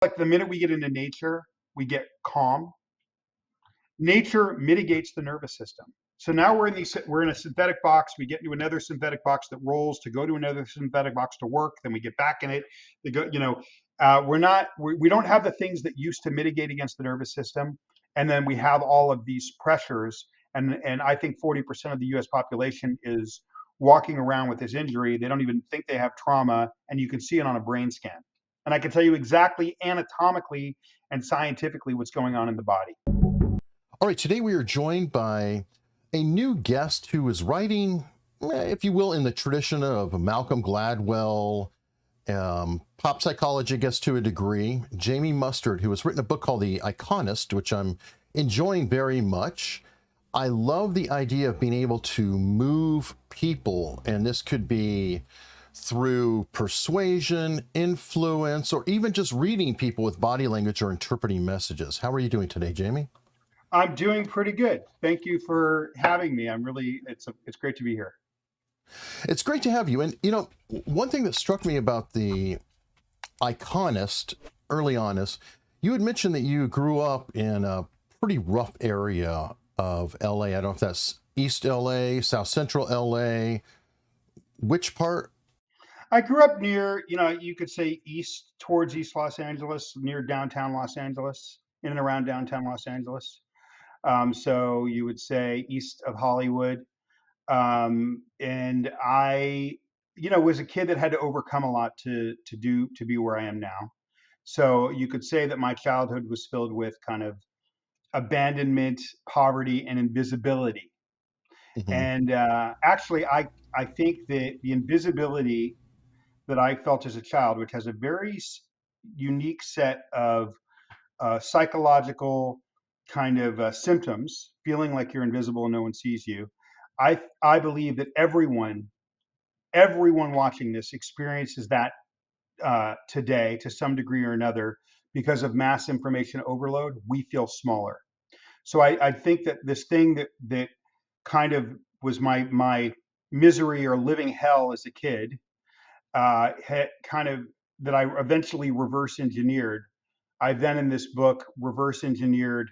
Like the minute we get into nature, we get calm. Nature mitigates the nervous system. So now we're in a synthetic box. We get into another synthetic box that rolls to go to another synthetic box to work. Then we get back in it. They go, we don't have the things that used to mitigate against the nervous system. And then we have all of these pressures. And I think 40% of the US population is walking around with this injury. They don't even think they have trauma. And you can see it on a brain scan. And I can tell you exactly anatomically and scientifically what's going on in the body. All right, today we are joined by a new guest who is writing, if you will, in the tradition of Malcolm Gladwell, pop psychology, I guess, to a degree. Jamie Mustard, who has written a book called The Iconist, which I'm enjoying very much. I love the idea of being able to move people, and this could be through persuasion, influence, or even just reading people with body language or interpreting messages. How are you doing today, Jamie? I'm doing pretty good. Thank you for having me. It's great to be here. It's great to have you. And, one thing that struck me about the Iconist early on is you had mentioned that you grew up in a pretty rough area of LA. I don't know if that's East LA, South Central LA. Which part? I grew up near, you could say towards East Los Angeles, near downtown Los Angeles, in and around downtown Los Angeles. So you would say east of Hollywood. And I, was a kid that had to overcome a lot to be where I am now. So you could say that my childhood was filled with kind of abandonment, poverty, and invisibility. Mm-hmm. And actually, I think that the invisibility that I felt as a child, which has a very unique set of psychological kind of symptoms, feeling like you're invisible and no one sees you. I believe that everyone watching this experiences that today to some degree or another because of mass information overload. We feel smaller. So I think that this thing that kind of was my misery or living hell as a kid, had kind of that I eventually reverse engineered. I then in this book reverse engineered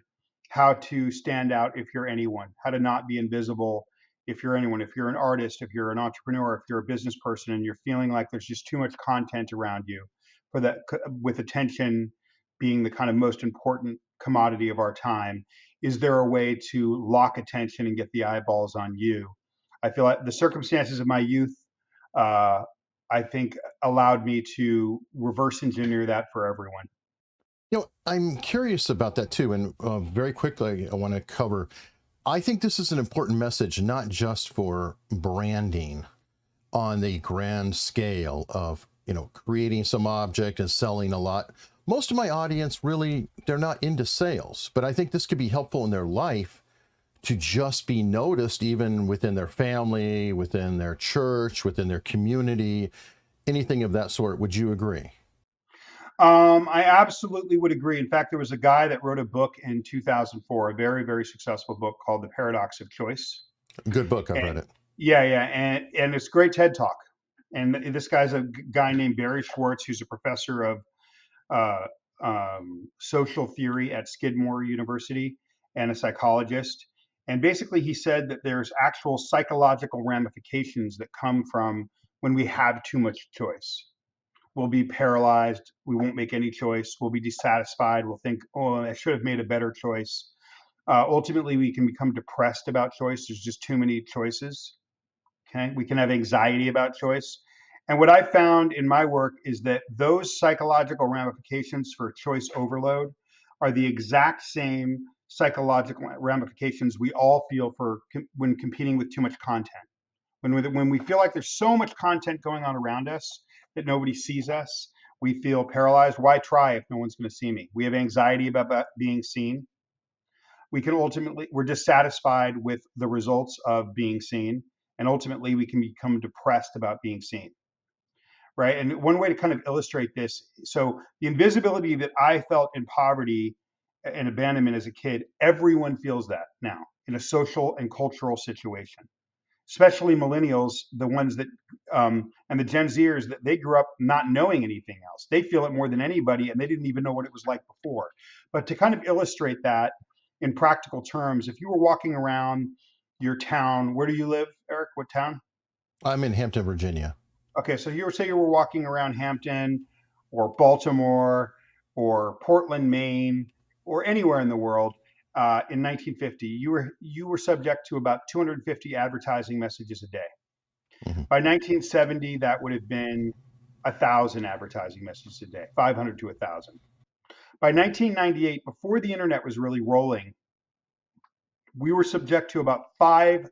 how to stand out if you're anyone, how to not be invisible if you're anyone, if you're an artist, if you're an entrepreneur, if you're a business person and you're feeling like there's just too much content around you, for that, with attention being the kind of most important commodity of our time. Is there a way to lock attention and get the eyeballs on you? I feel like the circumstances of my youth, I think, allowed me to reverse engineer that for everyone. I'm curious about that too. And very quickly, I want to cover, I think this is an important message, not just for branding on the grand scale of, creating some object and selling a lot. Most of my audience really, they're not into sales, but I think this could be helpful in their life to just be noticed, even within their family, within their church, within their community, anything of that sort. Would you agree? I absolutely would agree. In fact, there was a guy that wrote a book in 2004, a very, very successful book called The Paradox of Choice. Good book. I've And, read it. yeah, and it's a great TED Talk. And this guy's a guy named Barry Schwartz, who's a professor of uh, social theory at Skidmore University and a psychologist. And basically, he said that there's actual psychological ramifications that come from when we have too much choice. We'll be paralyzed. We won't make any choice. We'll be dissatisfied. We'll think, oh, I should have made a better choice. Ultimately, we can become depressed about choice. There's just too many choices. Okay. We can have anxiety about choice. And what I found in my work is that those psychological ramifications for choice overload are the exact same psychological ramifications we all feel when competing with too much content. When we feel like there's so much content going on around us that nobody sees us, we feel paralyzed. Why try if no one's going to see me? We have anxiety about being seen. We're dissatisfied with the results of being seen, and ultimately we can become depressed about being seen. Right. And one way to kind of illustrate this, so the invisibility that I felt in poverty and abandonment as a kid, everyone feels that now in a social and cultural situation. especially millennials, the ones that and the Gen Zers, that they grew up not knowing anything else. They feel it more than anybody, and they didn't even know what it was like before. But to kind of illustrate that in practical terms, if you were walking around your town, where do you live, Eric? What town? I'm in Hampton, Virginia. Okay, so you were say you were walking around Hampton or Baltimore or Portland, Maine, or anywhere in the world in 1950. You were subject to about 250 advertising messages a day. Mhm. By 1970, that would have been 1,000 advertising messages a day, 500 to 1,000. By 1998, before the internet was really rolling, we were subject to about five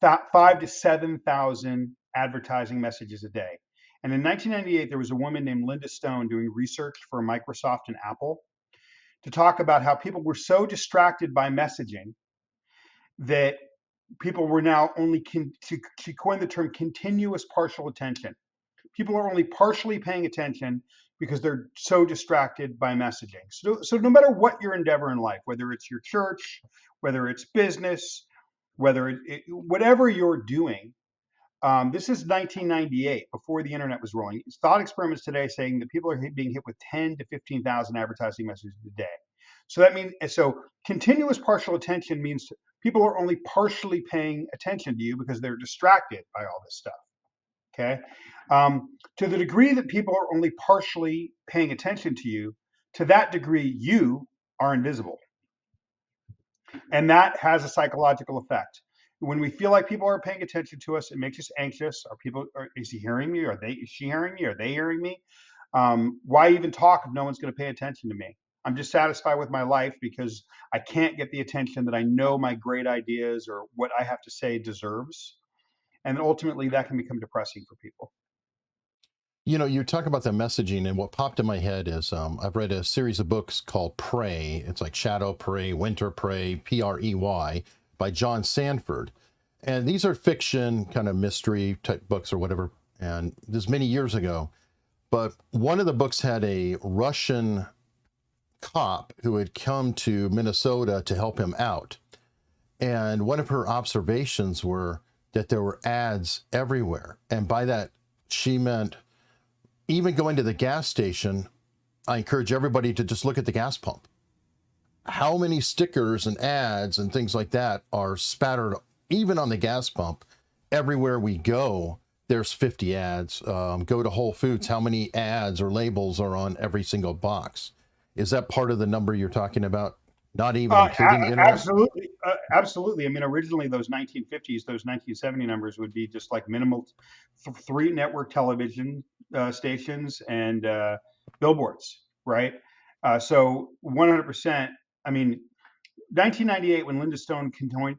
to 7,000 advertising messages a day. And in 1998, there was a woman named Linda Stone doing research for Microsoft and Apple to talk about how people were so distracted by messaging that people were now only, she coined the term continuous partial attention. People are only partially paying attention because they're so distracted by messaging. So no matter what your endeavor in life, whether it's your church, whether it's business, whatever you're doing, this is 1998, before the internet was rolling. Thought experiments today saying that people are being hit with 10 to 15,000 advertising messages a day. So that means, so continuous partial attention means people are only partially paying attention to you because they're distracted by all this stuff. Okay. To the degree that people are only partially paying attention to you, to that degree, you are invisible. And that has a psychological effect. When we feel like people are paying attention to us, it makes us anxious. Is he hearing me? Is she hearing me? Are they hearing me? Why even talk if no one's going to pay attention to me? I'm dissatisfied with my life because I can't get the attention that I know my great ideas or what I have to say deserves. And ultimately, that can become depressing for people. You know, you talk about the messaging, and what popped in my head is I've read a series of books called Prey. It's like Shadow Prey, Winter Prey, Prey, by John Sanford. And these are fiction, kind of mystery type books or whatever. And this many years ago. But one of the books had a Russian cop who had come to Minnesota to help him out. And one of her observations were that there were ads everywhere. And by that, she meant even going to the gas station, I encourage everybody to just look at the gas pump. How many stickers and ads and things like that are spattered even on the gas pump? Everywhere we go, there's 50 ads. Go to Whole Foods, how many ads or labels are on every single box? Is that part of the number you're talking about? Not even including the internet? Absolutely, absolutely. I mean, originally those 1950s, those 1970 numbers would be just like minimal, three network television stations and billboards, right? So 100%. I mean, 1998, when Linda Stone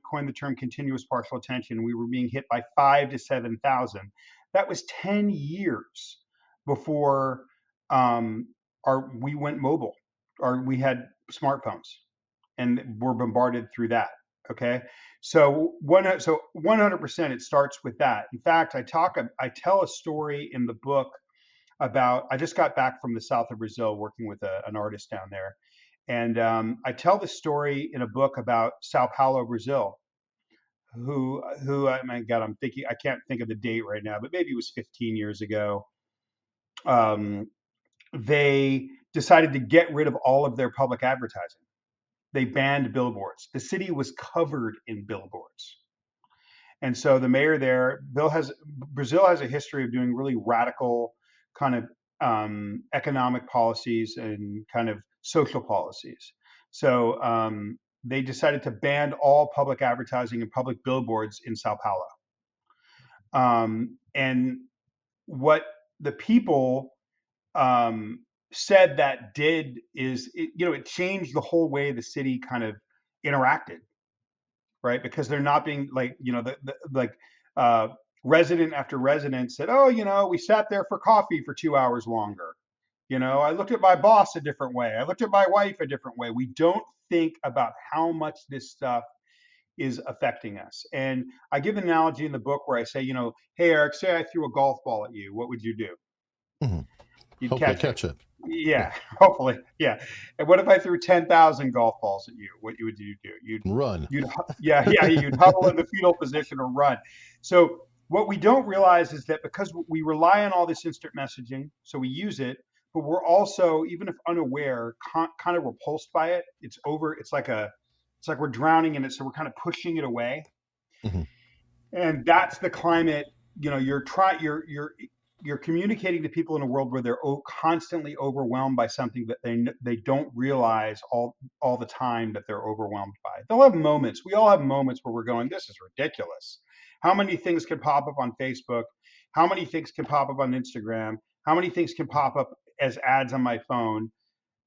coined the term continuous partial attention, we were being hit by 5 to 7,000. That was 10 years before we went mobile or we had smartphones and were bombarded through that. Okay, so 100% it starts with that. In fact, I tell a story in the book about, I just got back from the south of Brazil working with an artist down there, and I tell the story in a book about Sao Paulo, Brazil. Who oh my God, I can't think of the date right now, but maybe it was 15 years ago. Um, they decided to get rid of all of their public advertising. They banned billboards. The city was covered in billboards. And so the mayor there, Brazil has a history of doing really radical kind of economic policies and kind of social policies. So they decided to ban all public advertising and public billboards in Sao Paulo. And what the people said that did is, it changed the whole way the city kind of interacted, right? Because they're not being like, like resident after resident said, oh, we sat there for coffee for 2 hours longer. I looked at my boss a different way. I looked at my wife a different way. We don't think about how much this stuff is affecting us. And I give an analogy in the book where I say, hey, Eric, say I threw a golf ball at you. What would you do? Mhm. You'd Hopefully catch it. catch it. Yeah, Yeah. hopefully. Yeah. And what if I threw 10,000 golf balls at you? What would you do? Run. Yeah, you'd huddle in the fetal position or run. So what we don't realize is that because we rely on all this instant messaging, so we use it, but we're also, even if unaware, kind of repulsed by it. It's like we're drowning in it, so we're kind of pushing it away. Mhm. And that's the climate. You're communicating to people in a world where they're constantly overwhelmed by something that they don't realize all the time that they're overwhelmed by. They'll have moments. We all have moments where we're going, this is ridiculous. How many things can pop up on Facebook? How many things can pop up on Instagram? How many things can pop up as ads on my phone?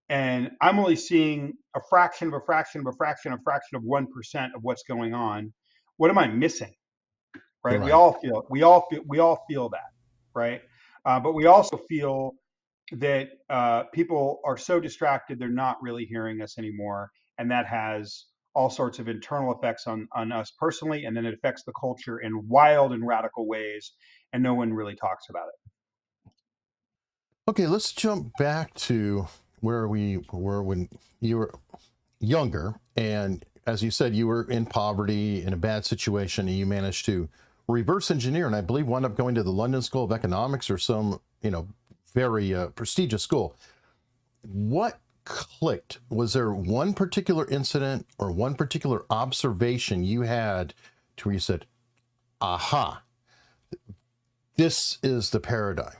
And I'm only seeing a fraction of a fraction of a fraction of a fraction of 1% of what's going on. What am I missing? Right? Right. We all feel that, right? But we also feel that people are so distracted they're not really hearing us anymore, and that has all sorts of internal effects on us personally, and then it affects the culture in wild and radical ways, and no one really talks about it. Okay, let's jump back to where we were when you were younger. And as you said, you were in poverty in a bad situation and you managed to reverse engineer. And I believe wound up going to the London School of Economics or some, very prestigious school. What clicked? Was there one particular incident or one particular observation you had to where you said, aha, this is the paradigm?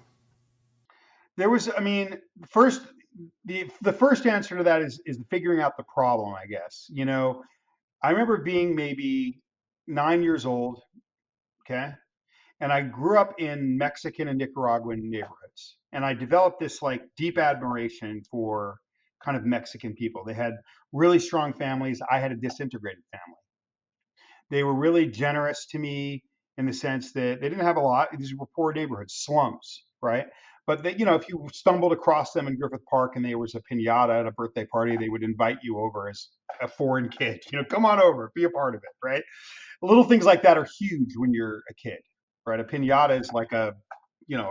There was, I mean, first the first answer to that is figuring out the problem, I guess. I remember being maybe 9 years old, okay, and I grew up in Mexican and Nicaraguan neighborhoods, and I developed this like deep admiration for kind of Mexican people. They had really strong families. I had a disintegrated family. They were really generous to me in the sense that they didn't have a lot. These were poor neighborhoods, slums, right? But if you stumbled across them in Griffith Park and there was a pinata at a birthday party, they would invite you over as a foreign kid. Come on over, be a part of it, right? Little things like that are huge when you're a kid, right? A pinata is like a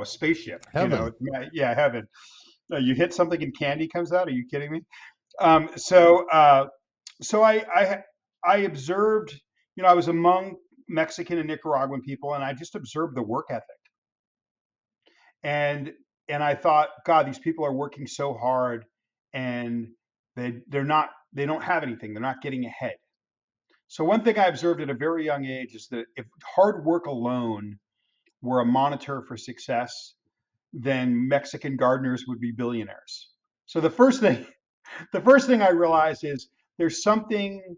spaceship. Heaven. Yeah, heaven. You hit something and candy comes out. Are you kidding me? Um, so, uh, so I observed. I was among Mexican and Nicaraguan people, and I just observed the work ethic, and and I thought, God, these people are working so hard, and they don't have anything. They're not getting ahead. So one thing I observed at a very young age is that if hard work alone were a monitor for success, then Mexican gardeners would be billionaires. So the first thing I realized is there's something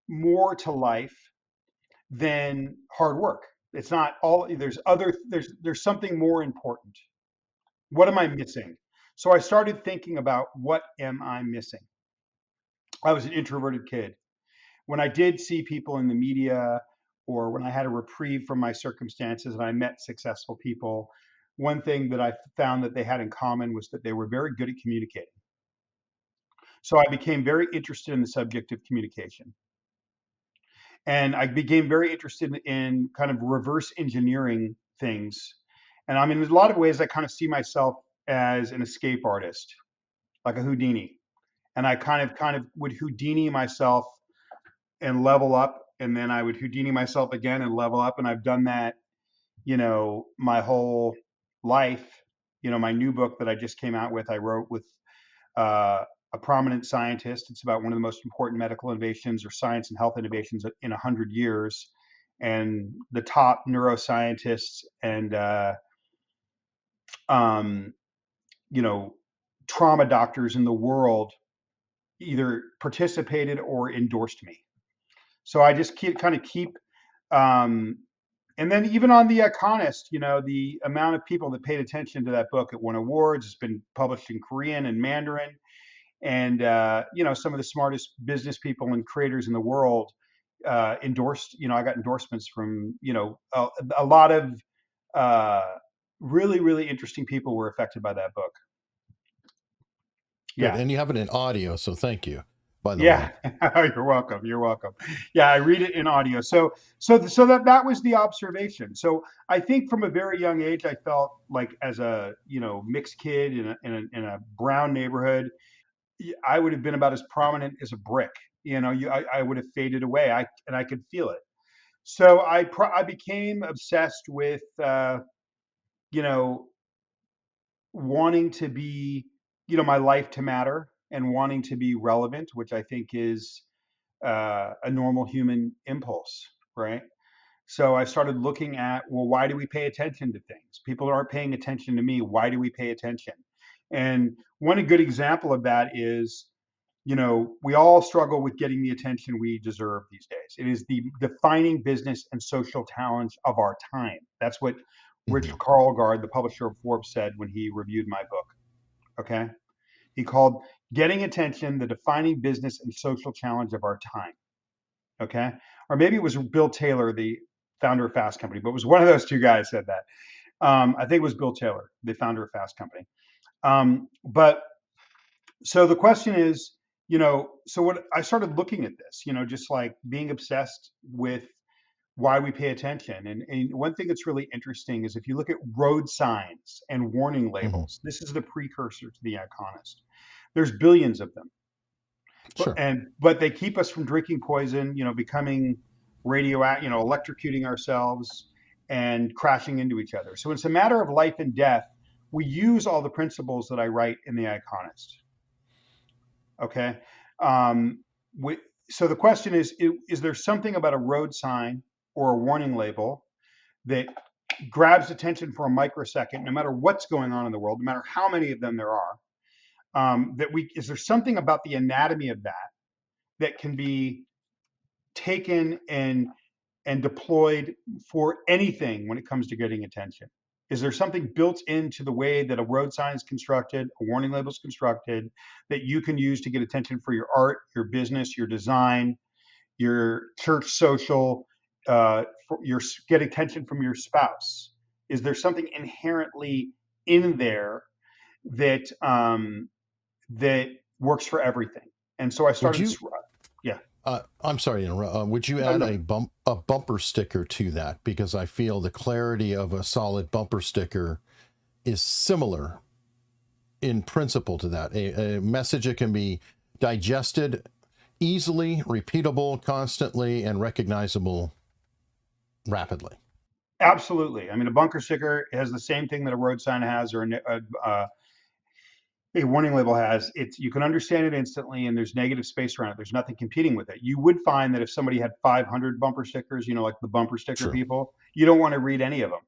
more to life than hard work. It's not all there's something more important. What am I missing? So I started thinking about what am I missing? I was an introverted kid. When I did see people in the media or when I had a reprieve from my circumstances and I met successful people, one thing that I found that they had in common was that they were very good at communicating. So I became very interested in the subject of communication. And I became very interested in kind of reverse engineering things. And I mean, in a lot of ways, I kind of see myself as an escape artist, like a Houdini. And I kind of would Houdini myself and level up, and then I would Houdini myself again and level up. And I've done that, my whole life. My new book that I just came out with, I wrote with a prominent scientist. It's about one of the most important medical innovations or science and health innovations in 100 years. And the top neuroscientists and, um, you know, trauma doctors in the world either participated or endorsed me. So I just keep, um, and then even on the Iconist, the amount of people that paid attention to that book, it won awards. It's been published in Korean and Mandarin. And some of the smartest business people and creators in the world endorsed. I got endorsements from a lot of uh, really really interesting people were affected by that book. Good. Yeah. And you have it in audio, so thank you. by the Yeah, way. you're welcome. You're welcome. Yeah, I read it in audio. So that was the observation. So I think from a very young age, I felt like as a mixed kid in a brown neighborhood, I would have been about as prominent as a brick. I would have faded away. And I could feel it. So I became obsessed with you know wanting to be my life to matter and wanting to be relevant, which I think is a normal human impulse, right? So I started looking at, well, why do we pay attention to things? People aren't paying attention to me. Why do we pay attention? And one good example of that is, we all struggle with getting the attention we deserve these days. It is the defining business and social challenge of our time. That's what Rich Hmm. Carlgard, the publisher of Forbes, said when he reviewed my book. Okay. He called getting attention the defining business and social challenge of our time. Okay. Or maybe it was Bill Taylor, the founder of Fast Company, but it was one of those two guys said that. I think it was Bill Taylor, the founder of Fast Company. But so the question is, so what I started looking at this, just like being obsessed with why we pay attention. And one thing that's really interesting is if you look at road signs and warning Hmm. labels, this is the precursor to the Iconist. There's billions of them, Sure. but they keep us from drinking poison, becoming radioactive, electrocuting ourselves and crashing into each other. So it's a matter of life and death. We use all the principles that I write in the Iconist. Okay. Um, we, so the question is there something about a road sign or a warning label that grabs attention for a microsecond, no matter what's going on in the world, no matter how many of them there are, is there something about the anatomy of that can be taken and deployed for anything when it comes to getting attention? Is there something built into the way that a road sign is constructed, a warning label is constructed, that you can use to get attention for your art, your business, your design, your church social, for your get attention from your spouse? Is there something inherently in there that that works for everything? And so I Would started. you Yeah. I'm sorry to interrupt. Would you No, add no. a bumper sticker to that? Because I feel the clarity of a solid bumper sticker is similar in principle to that. A message that can be digested easily, repeatable, constantly, and recognizable rapidly. Absolutely. I mean, a bunker sticker has the same thing that a road sign has or a warning label has. It's you can understand it instantly, and there's negative space around it. There's nothing competing with it. You would find that if somebody had 500 bumper stickers, like the bumper sticker True. people, you don't want to read any of them.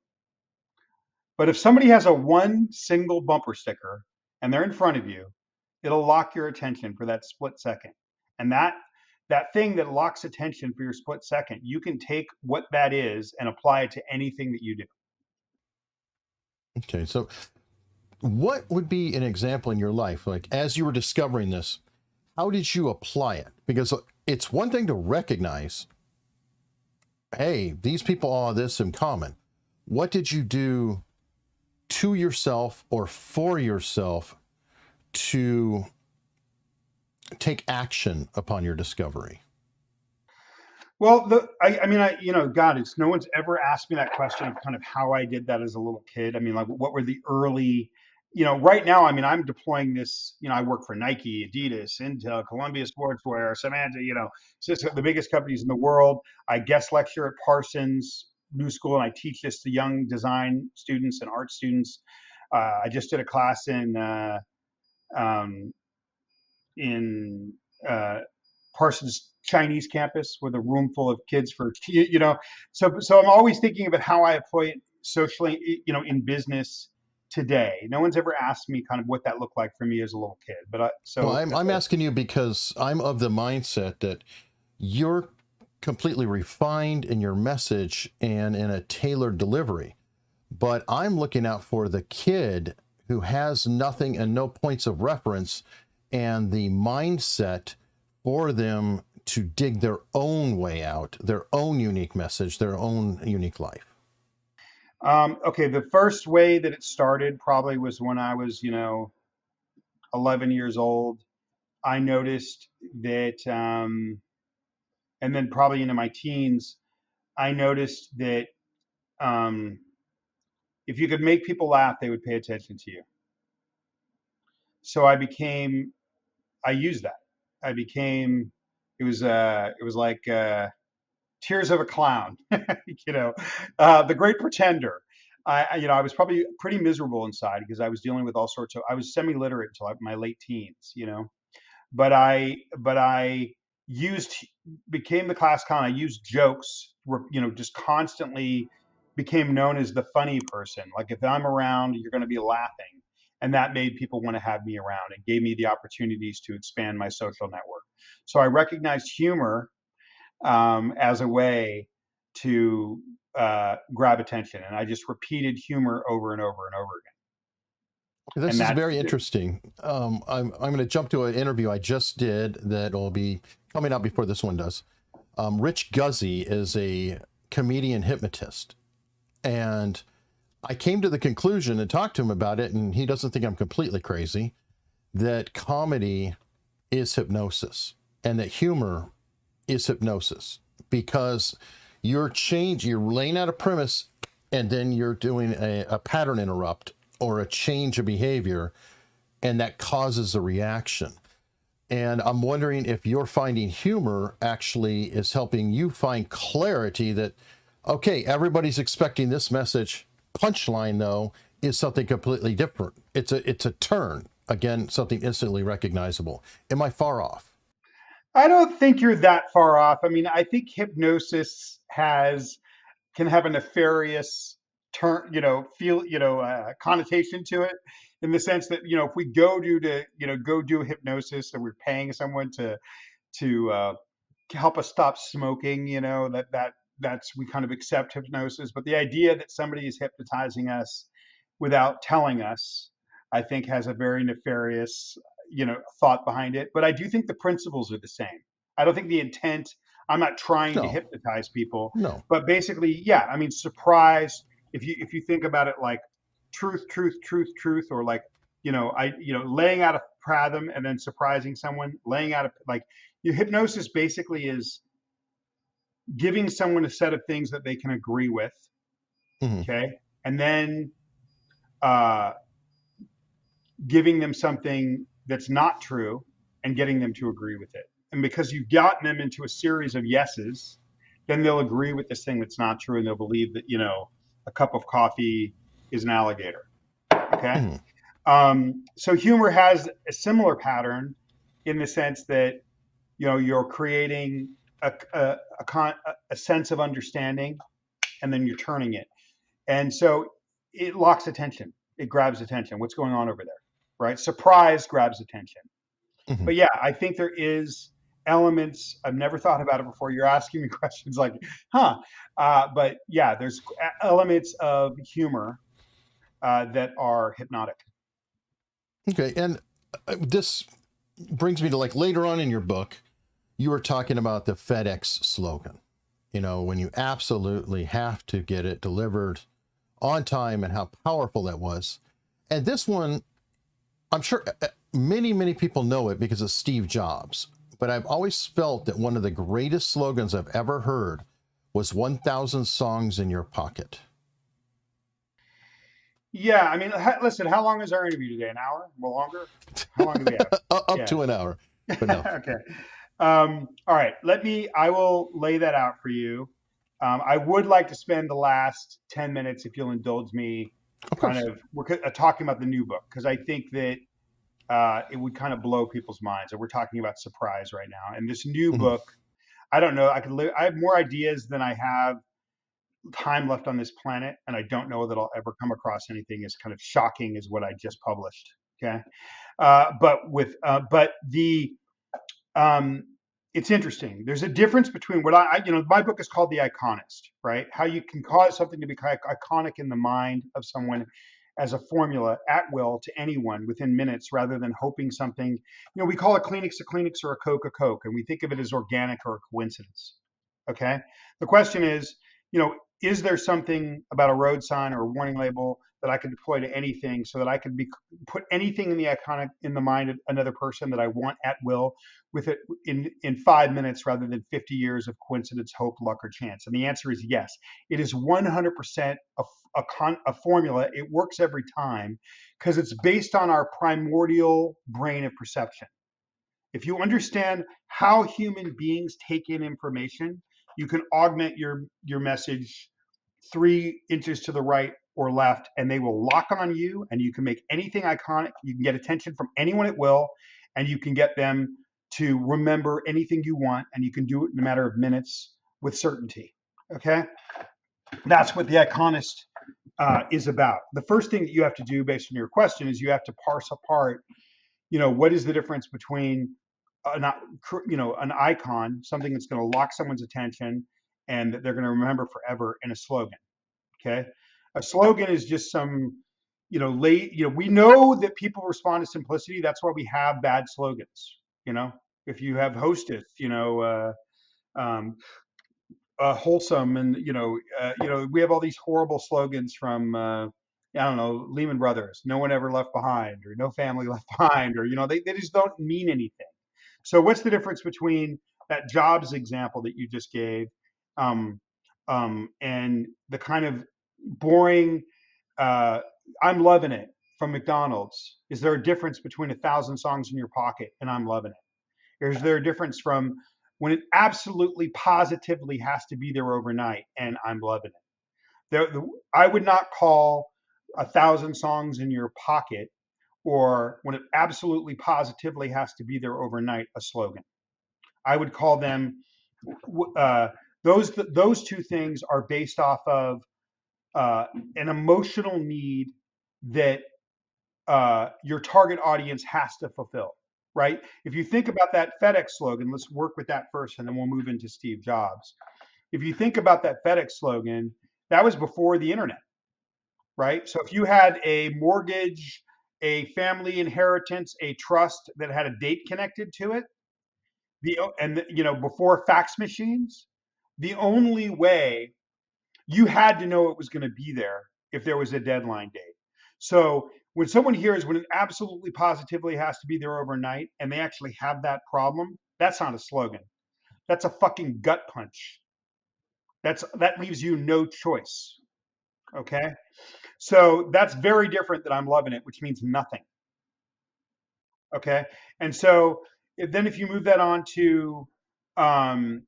But if somebody has a one single bumper sticker and they're in front of you, it'll lock your attention for that split second. And that thing that locks attention for your split second, you can take what that is and apply it to anything that you do. Okay. So, what would be an example in your life, like as you were discovering this, how did you apply it? Because it's one thing to recognize, hey, these people all have this in common. What did you do to yourself or for yourself to take action upon your discovery? Well, I mean, God, it's no one's ever asked me that question of kind of how I did that as a little kid. I mean, like, what were the early, right now, I mean, I'm deploying this, I work for Nike, Adidas, Intel, Columbia Sportswear, Samantha, it's the biggest companies in the world. I guest lecture at Parsons New School, and I teach this to young design students and art students. I just did a class um, in uh, Parsons Chinese campus with a room full of kids for so I'm always thinking about how I employ it socially, in business today. No one's ever asked me kind of what that looked like for me as a little kid, but Well, so I'm asking you because I'm of the mindset that you're completely refined in your message and in a tailored delivery. But I'm looking out for the kid who has nothing and no points of reference and the mindset for them to dig their own way out, their own unique message, their own unique life. okay, the first way that it started probably was when I was 11 years old. I noticed that, and then probably into my teens, I noticed that um, if you could make people laugh, they would pay attention to you. So I used that. I became, it was like Tears of a Clown, you know, The Great Pretender. I was probably pretty miserable inside because I was dealing with all sorts of, I was semi-literate until my late teens, you know, but I used became the class clown. I used jokes, just constantly became known as the funny person. Like if I'm around, you're going to be laughing, and that made people want to have me around and gave me the opportunities to expand my social network. So I recognized humor as a way to grab attention, and I just repeated humor over and over and over again. This And is that's very interesting. I'm going to jump to an interview I just did that will be coming out before this one does. Rich Guzzi is a comedian hypnotist, and I came to the conclusion and talked to him about it, and he doesn't think I'm completely crazy, that comedy is hypnosis and that humor is hypnosis, because you're laying out a premise and then you're doing a pattern interrupt or a change of behavior, and that causes a reaction. And I'm wondering if you're finding humor actually is helping you find clarity that, okay, everybody's expecting this message. Punchline, though, is something completely different. It's a turn. Again, something instantly recognizable. Am I far off? I don't think you're that far off. I mean, I think hypnosis can have a nefarious turn, connotation to it, in the sense that, if we go do hypnosis and we're paying someone to help us stop smoking, that's we kind of accept hypnosis. But the idea that somebody is hypnotizing us without telling us, I think has a very nefarious, thought behind it. But I do think the principles are the same. I don't think the intent. I'm not trying to No, hypnotize people, no. but basically, yeah. I mean, surprise. If you think about it like truth, truth, truth, truth, or like laying out a fathom and then surprising someone, laying out a like your hypnosis basically is giving someone a set of things that they can agree with, Mhm. okay, and then uh, giving them something that's not true and getting them to agree with it. And because you've gotten them into a series of yeses, then they'll agree with this thing that's not true, and they'll believe that a cup of coffee is an alligator. Okay. Mhm. So humor has a similar pattern in the sense that you're creating a sense of understanding, and then you're turning it, and so it locks attention. It grabs attention. What's going on over there, right? Surprise grabs attention. Mhm. But yeah, I think there is elements. I've never thought about it before. You're asking me questions like, huh? But yeah, there's elements of humor that are hypnotic. Okay, and this brings me to, like, later on in your book, you were talking about the FedEx slogan, when you absolutely have to get it delivered on time and how powerful that was. And this one, I'm sure many, many people know it because of Steve Jobs, but I've always felt that one of the greatest slogans I've ever heard was 1,000 songs in your pocket. Yeah, I mean, listen, how long is our interview today? An hour? More longer? How long do we have? Up Yeah. to an hour, but no. Okay. All right. I will lay that out for you. I would like to spend the last 10 minutes, if you'll indulge me, Of course. we're talking about the new book, because I think that it would kind of blow people's minds. And we're talking about surprise right now. And this new Mhm. book, I don't know, I have more ideas than I have time left on this planet. And I don't know that I'll ever come across anything as kind of shocking as what I just published. Okay. But um, it's interesting. There's a difference between what my book is called The Iconist, right? How you can cause something to be iconic in the mind of someone as a formula at will to anyone within minutes, rather than hoping something, we call a Kleenex or a Coke, and we think of it as organic or a coincidence. Okay. The question is, is there something about a road sign or a warning label that I could deploy to anything, so that I could put anything in the iconic in the mind of another person that I want at will, with it in 5 minutes rather than 50 years of coincidence, hope, luck, or chance? And the answer is yes. It is 100% a formula. It works every time because it's based on our primordial brain of perception. If you understand how human beings take in information, you can augment your message 3 inches to the right or left, and they will lock on you, and you can make anything iconic. You can get attention from anyone at will, and you can get them to remember anything you want, and you can do it in a matter of minutes with certainty. Okay? That's what the Iconist is about. The first thing that you have to do, based on your question, is you have to parse apart, what is the difference between an icon, something that's going to lock someone's attention and that they're going to remember forever, and a slogan. Okay, a slogan is just some, we know that people respond to simplicity. That's why we have bad slogans. If you have hostess, um, wholesome, and we have all these horrible slogans from I don't know, Lehman Brothers, no one ever left behind, or no family left behind, or they just don't mean anything. So what's the difference between that Jobs example that you just gave, and the kind of boring I'm loving it from McDonald's? Is there a difference between 1,000 songs in your pocket and I'm loving it? Or is there a difference from when it absolutely positively has to be there overnight and I'm loving it? I would not call 1,000 songs in your pocket, or when it absolutely positively has to be there overnight, a slogan. I would call them those two things are based off of an emotional need that your target audience has to fulfill, right? If you think about that FedEx slogan, let's work with that first, and then we'll move into Steve Jobs. If you think about that FedEx slogan, that was before the internet, right? So if you had a mortgage, a family inheritance, a trust that had a date connected to it, before fax machines, the only way, you had to know it was going to be there if there was a deadline date. So when someone hears when it absolutely positively has to be there overnight, and they actually have that problem, that's not a slogan. That's a fucking gut punch. That leaves you no choice. Okay? So that's very different than I'm loving it, which means nothing. Okay? And so then if you move that on to um,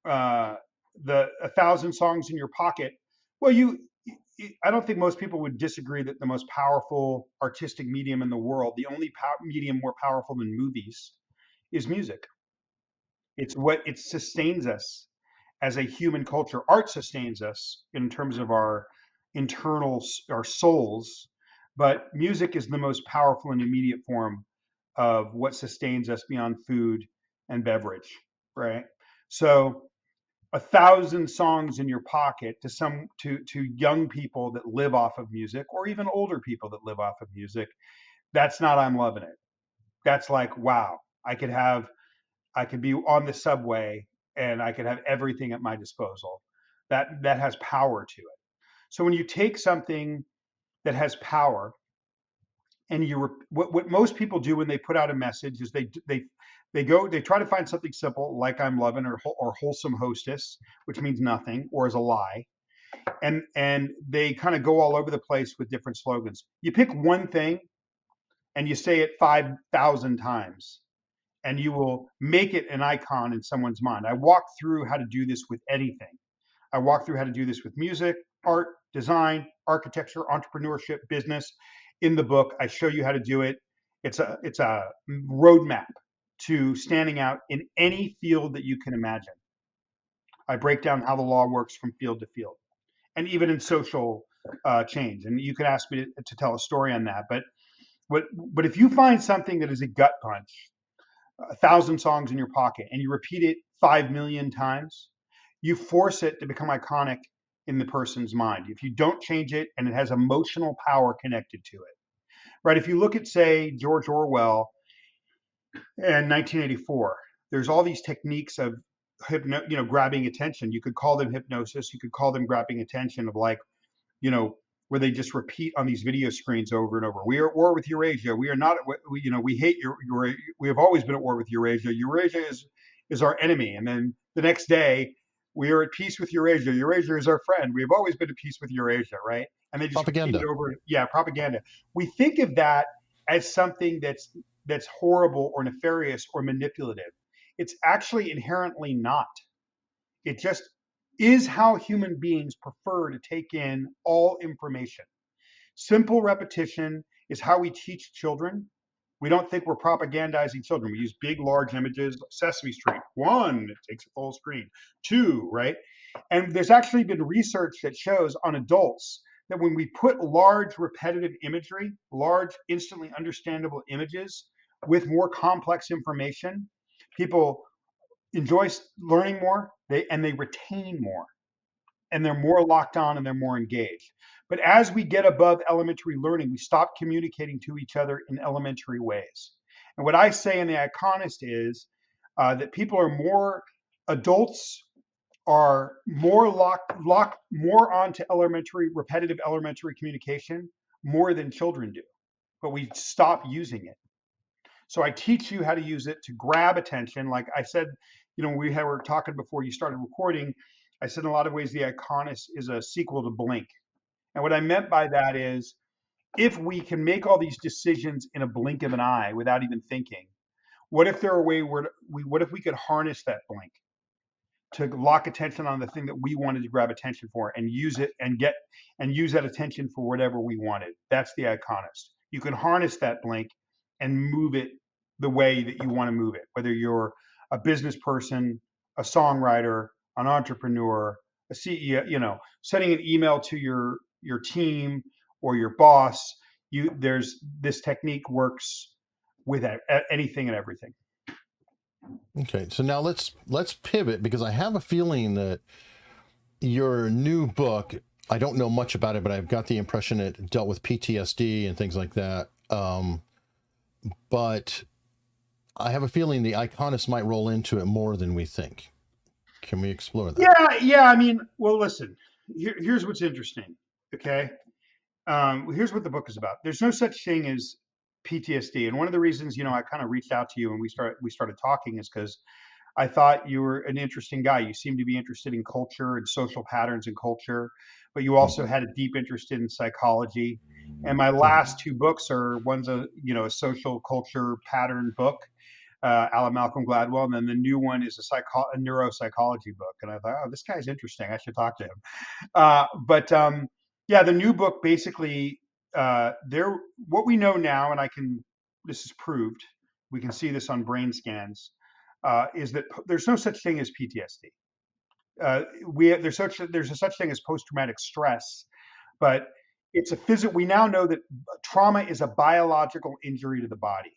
the 1,000 songs in your pocket, well, I don't think most people would disagree that the most powerful artistic medium in the world, the only medium more powerful than movies, is music. It's what it sustains us as a human culture. Art sustains us in terms of our our souls, but music is the most powerful and immediate form of what sustains us beyond food and beverage, right? So 1,000 songs in your pocket to young people that live off of music, or even older people that live off of music, that's not I'm loving it. That's like, wow, I could be on the subway and I could have everything at my disposal. That has power to it. So when you take something that has power, and what most people do when they put out a message is they try to find something simple like I'm loving, or wholesome hostess, which means nothing or is a lie, and they kind of go all over the place with different slogans. You pick one thing and you say it 5,000 times, and you will make it an icon in someone's mind. I walk through how to do this with anything. I walk through how to do this with music, art, design, architecture, entrepreneurship, business. In the book, I show you how to do it. It's a roadmap to standing out in any field that you can imagine. I break down how the law works from field to field, and even in social change. And you could ask me to tell a story on that. But if you find something that is a gut punch, 1,000 songs in your pocket, and you repeat it 5 million times, you force it to become iconic in the person's mind. If you don't change it, and it has emotional power connected to it, right? If you look at, say, George Orwell in 1984, there's all these techniques of grabbing attention. You could call them hypnosis. You could call them grabbing attention, of like, where they just repeat on these video screens over and over. We are at war with Eurasia. We are not. We hate Eurasia. We have always been at war with Eurasia. Eurasia is our enemy. And then the next day, we are at peace with Eurasia. Eurasia is our friend. We have always been at peace with Eurasia, right? And they just repeat it Propaganda. over. Yeah, propaganda. We think of that as something that's horrible or nefarious or manipulative. It's actually inherently not. It just is how human beings prefer to take in all information. Simple repetition is how we teach children. We don't think we're propagandizing children. We use big, large images, Sesame Street. One, it takes a full screen. Two, right? And there's actually been research that shows on adults that when we put large, repetitive imagery, large, instantly understandable images with more complex information, people enjoy learning more, they retain more, and they're more locked on and they're more engaged. But as we get above elementary learning, we stop communicating to each other in elementary ways. And what I say in the Iconist is that people are more, adults are more locked more onto repetitive elementary communication more than children do. But we stop using it. So I teach you how to use it to grab attention. Like I said, were talking before you started recording. I said in a lot of ways the Iconist is a sequel to Blink. And what I meant by that is if we can make all these decisions in a blink of an eye without even thinking, what if there are a way where what if we could harness that blink to lock attention on the thing that we wanted to grab attention for and use it and use that attention for whatever we wanted? That's the Iconist. You can harness that blink and move it the way that you want to move it, whether you're a business person, a songwriter, an entrepreneur, a CEO, sending an email to your team or your boss. There's this technique works with anything and everything. Okay, so now let's pivot, because I have a feeling that your new book, I don't know much about it, but I've got the impression it dealt with PTSD and things like that. But I have a feeling the Iconist might roll into it more than we think. Can we explore that? Yeah. I mean, well, listen. Here's what's interesting. Okay, here's what the book is about. There's no such thing as PTSD, and one of the reasons I kind of reached out to you and we started talking is because I thought you were an interesting guy. You seem to be interested in culture and social patterns in culture, but you also had a deep interest in psychology. And my last two books are one's a social culture pattern book, a la Malcolm Gladwell, and then the new one is a neuropsychology book. And I thought, oh, this guy's interesting. I should talk to him. But yeah, the new book basically what we know now, and this is proved. We can see this on brain scans. Is that there's no such thing as PTSD. There's a such thing as post-traumatic stress, but it's a physical. We now know that trauma is a biological injury to the body.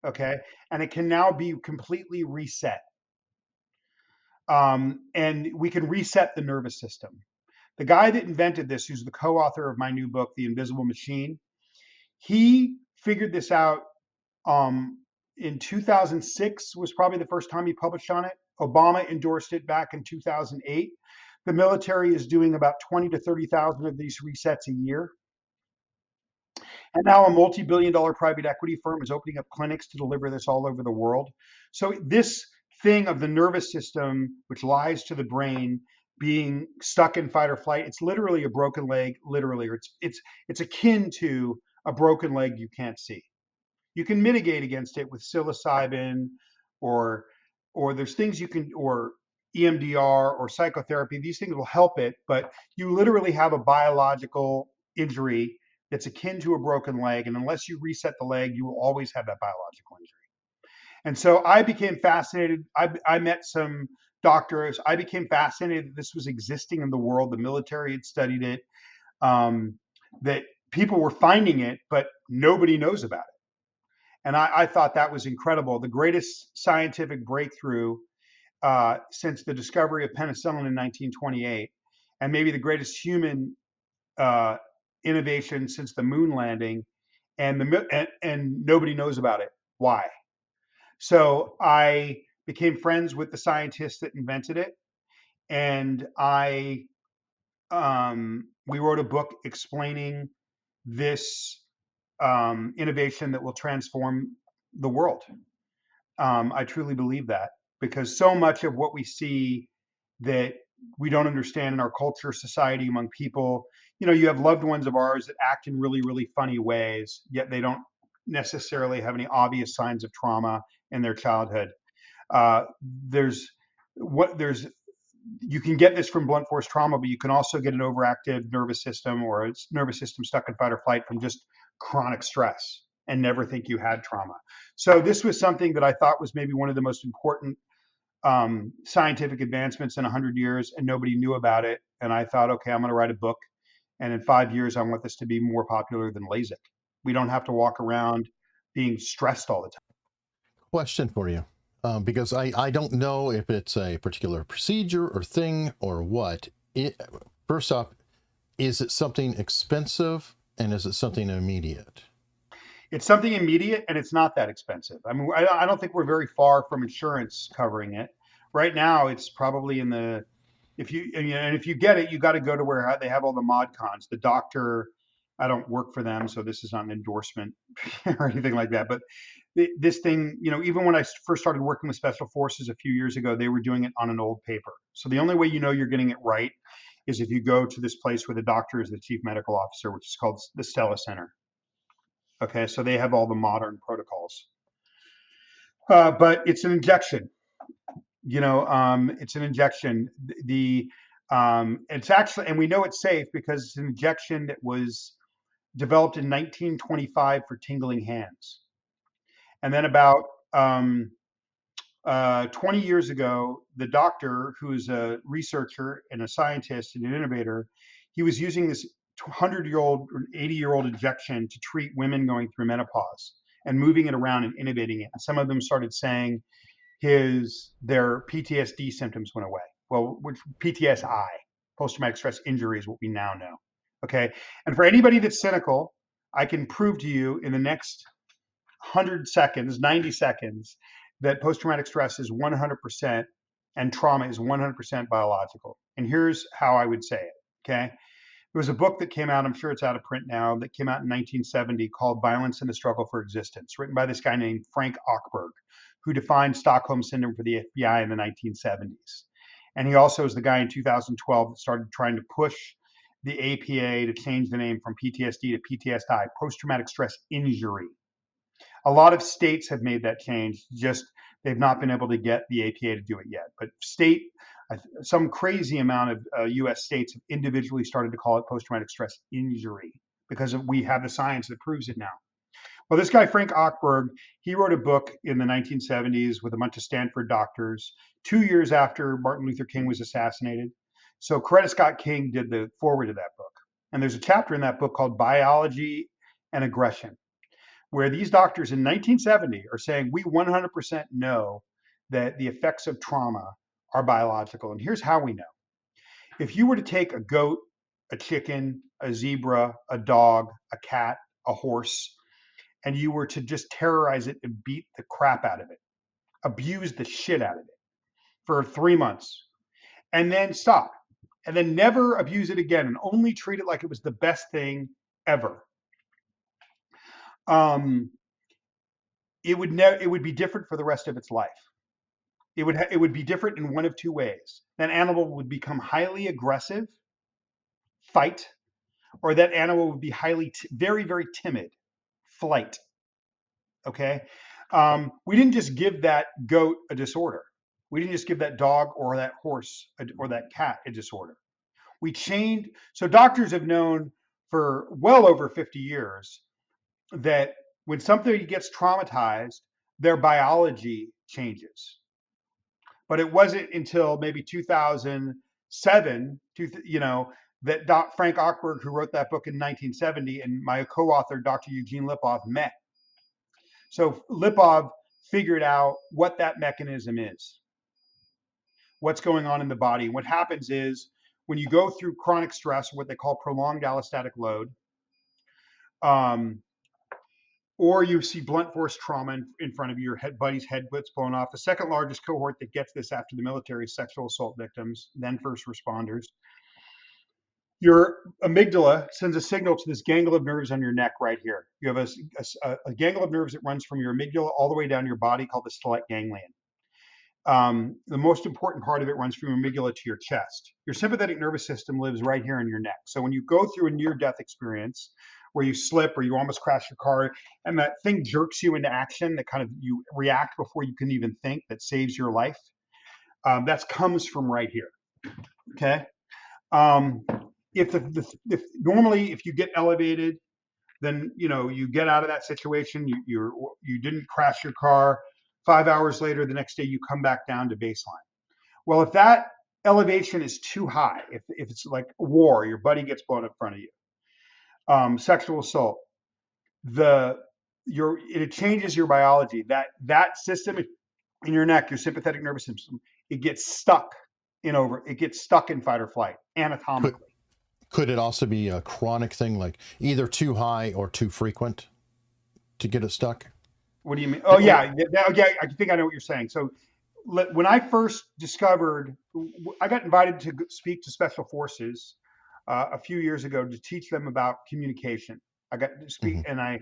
Okay, and it can now be completely reset, and we can reset the nervous system. The guy that invented this, who's the co-author of my new book, The Invisible Machine, he figured this out in 2006 was probably the first time he published on it. Obama endorsed it back in 2008. The military is doing about 20 to 30,000 of these resets a year. And now a multi-billion-dollar private equity firm is opening up clinics to deliver this all over the world. So this thing of the nervous system, which lies to the brain, being stuck in fight or flight, it's literally a broken leg, literally, or it's akin to a broken leg you can't see. You can mitigate against it with psilocybin or there's things you can, or EMDR or psychotherapy. These things will help it, but you literally have a biological injury that's akin to a broken leg, and unless you reset the leg, you will always have that biological injury. And so I became fascinated. I met some doctors. I became fascinated that this was existing in the world. The military had studied it, that people were finding it, but nobody knows about it. And I thought that was incredible. The greatest scientific breakthrough since the discovery of penicillin in 1928, and maybe the greatest human innovation since the moon landing, and nobody knows about it. Why? So I became friends with the scientists that invented it, and I we wrote a book explaining this innovation that will transform the world. I truly believe that, because so much of what we see that we don't understand in our culture, society, among people, you have loved ones of ours that act in really, really funny ways, yet they don't necessarily have any obvious signs of trauma in their childhood. Uh, there's there's you can get this from blunt force trauma, but you can also get an overactive nervous system or a nervous system stuck in fight or flight from just chronic stress and never think you had trauma. So this was something that I thought was maybe one of the most important scientific advancements in 100 years, and nobody knew about it. And I thought, okay, I'm going to write a book, and in 5 years, I want this to be more popular than LASIK. We don't have to walk around being stressed all the time. Question for you, because I don't know if it's a particular procedure or thing or what. First off, is it something expensive, and is it something immediate? It's something immediate, and it's not that expensive. I mean, I don't think we're very far from insurance covering it. Right now, it's probably in the if you get it, you got to go to where they have all the mod cons. The doctor, I don't work for them, so this is not an endorsement or anything like that. But this thing, even when I first started working with special forces a few years ago, they were doing it on an old paper. So the only way you're getting it right is if you go to this place where the doctor is the chief medical officer, which is called the Stella Center. Okay, so they have all the modern protocols. But it's an injection. It's an injection. It's actually, and we know it's safe because it's an injection that was developed in 1925 for tingling hands. And then about 20 years ago, the doctor, who's a researcher and a scientist and an innovator, he was using this 100-year-old or 80-year-old injection to treat women going through menopause and moving it around and innovating it. And some of them started saying their PTSD symptoms went away. Well, which PTSI, post-traumatic stress injury, is what we now know. Okay. And for anybody that's cynical, I can prove to you in the next 100 seconds, 90 seconds, that post-traumatic stress is 100% and trauma is 100% biological. And here's how I would say it. Okay. There was a book that came out, I'm sure it's out of print now, that came out in 1970 called Violence and the Struggle for Existence, written by this guy named Frank Ochberg, who defined Stockholm Syndrome for the FBI in the 1970s. And he also is the guy in 2012 that started trying to push the APA to change the name from PTSD to PTSI, post-traumatic stress injury. A lot of states have made that change, just they've not been able to get the APA to do it yet. But some crazy amount of US states have individually started to call it post-traumatic stress injury because we have the science that proves it now. Well, this guy, Frank Ochberg, he wrote a book in the 1970s with a bunch of Stanford doctors, 2 years after Martin Luther King was assassinated. So Coretta Scott King did the foreword to that book. And there's a chapter in that book called Biology and Aggression, where these doctors in 1970 are saying, we 100% know that the effects of trauma are biological. And here's how we know. If you were to take a goat, a chicken, a zebra, a dog, a cat, a horse, and you were to just terrorize it and beat the crap out of it, abuse the shit out of it for 3 months, and then stop, and then never abuse it again, and only treat it like it was the best thing ever, it would be different for the rest of its life. It would be different in one of two ways. That animal would become highly aggressive, fight, or that animal would be very, very timid, flight. Okay. We didn't just give that goat a disorder. We didn't just give that dog or that horse or that cat a disorder. We changed. So doctors have known for well over 50 years that when somebody gets traumatized, their biology changes. But it wasn't until maybe 2007, that Frank Ochberg, who wrote that book in 1970, and my co-author, Dr. Eugene Lipov, met. So Lipov figured out what that mechanism is, what's going on in the body. What happens is when you go through chronic stress, what they call prolonged allostatic load, or you see blunt force trauma in front of you, your buddy's head gets blown off. The second largest cohort that gets this after the military is sexual assault victims, then first responders. Your amygdala sends a signal to this gangle of nerves on your neck right here. You have a gangle of nerves that runs from your amygdala all the way down your body called the stellate ganglion. The most important part of it runs from your amygdala to your chest. Your sympathetic nervous system lives right here in your neck. So when you go through a near-death experience where you slip or you almost crash your car and that thing jerks you into action, that kind of you react before you can even think, that saves your life, that comes from right here. Okay. Um, if normally if you get elevated, then you get out of that situation. You didn't crash your car. 5 hours later, the next day you come back down to baseline. Well, if that elevation is too high, if it's like war, your buddy gets blown up in front of you, sexual assault, it changes your biology. That system in your neck, your sympathetic nervous system, it gets stuck it gets stuck in fight or flight Could, anatomically. could it also be a chronic thing, like either too high or too frequent to get it stuck? What do you mean? Oh Or, yeah, yeah. I think I know what you're saying. So when I first discovered, I got invited to speak to special forces a few years ago to teach them about communication. I got to speak, mhm. and I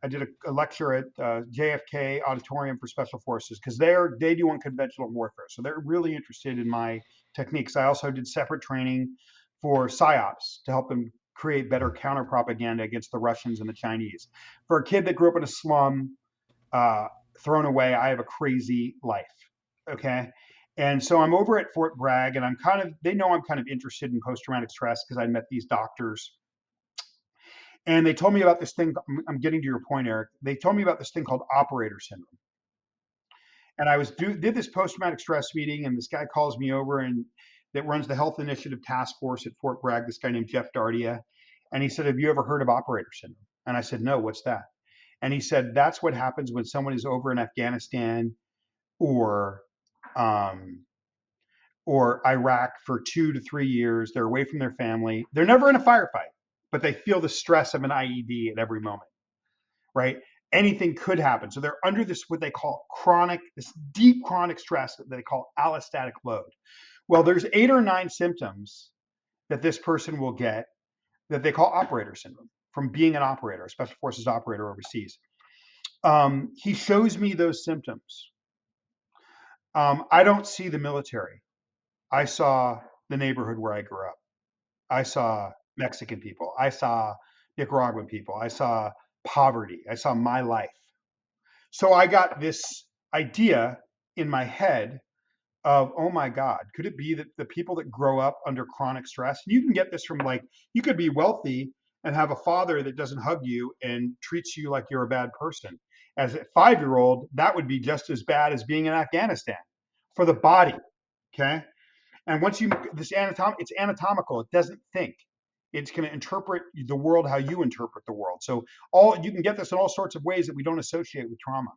did a lecture at JFK Auditorium for Special Forces because they do unconventional warfare, so they're really interested in my techniques. I also did separate training for psyops to help them create better counter propaganda against the Russians and the Chinese. For a kid that grew up in a slum, uh, thrown away, I have a crazy life. Okay. And so I'm over at Fort Bragg, and they know I'm kind of interested in post traumatic stress because I met these doctors and they told me about this thing. I'm getting to your point, Eric. They told me about this thing called operator syndrome. And did this post traumatic stress meeting, and this guy calls me over and that runs the health initiative task force at Fort Bragg, this guy named Jeff Dardia. And he said, "Have you ever heard of operator syndrome?" And I said, "No, what's that?" And he said, "That's what happens when someone is over in Afghanistan or um, or Iraq for 2 to 3 years. They're away from their family. They're never in a firefight, but they feel the stress of an IED at every moment, right? Anything could happen. So they're under this, what they call this deep chronic stress that they call allostatic load. Well, there's 8 or 9 symptoms that this person will get that they call operator syndrome from being an operator, a special forces operator overseas. He shows me those symptoms. I don't see the military. I saw the neighborhood where I grew up. I saw Mexican people. I saw Nicaraguan people. I saw poverty. I saw my life. So I got this idea in my head of, oh my God, could it be that the people that grow up under chronic stress, and you can get this from you could be wealthy and have a father that doesn't hug you and treats you like you're a bad person. As a 5-year-old, that would be just as bad as being in Afghanistan for the body. Okay. And once it's anatomical. It doesn't think. It's going to interpret the world how you interpret the world. So you can get this in all sorts of ways that we don't associate with trauma.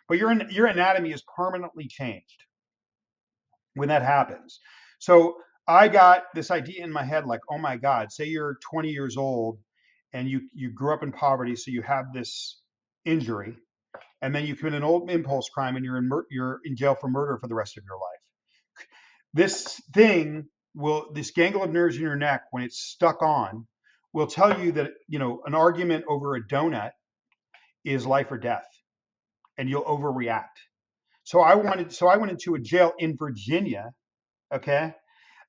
But your anatomy is permanently changed when that happens. So I got this idea in my head, like, oh my God, say you're 20 years old and you grew up in poverty, so you have this injury, and then you commit an old impulse crime and you're in jail for murder for the rest of your life. This gangle of nerves in your neck, when it's stuck on, will tell you that an argument over a donut is life or death, and you'll overreact. So I went into a jail in Virginia, okay,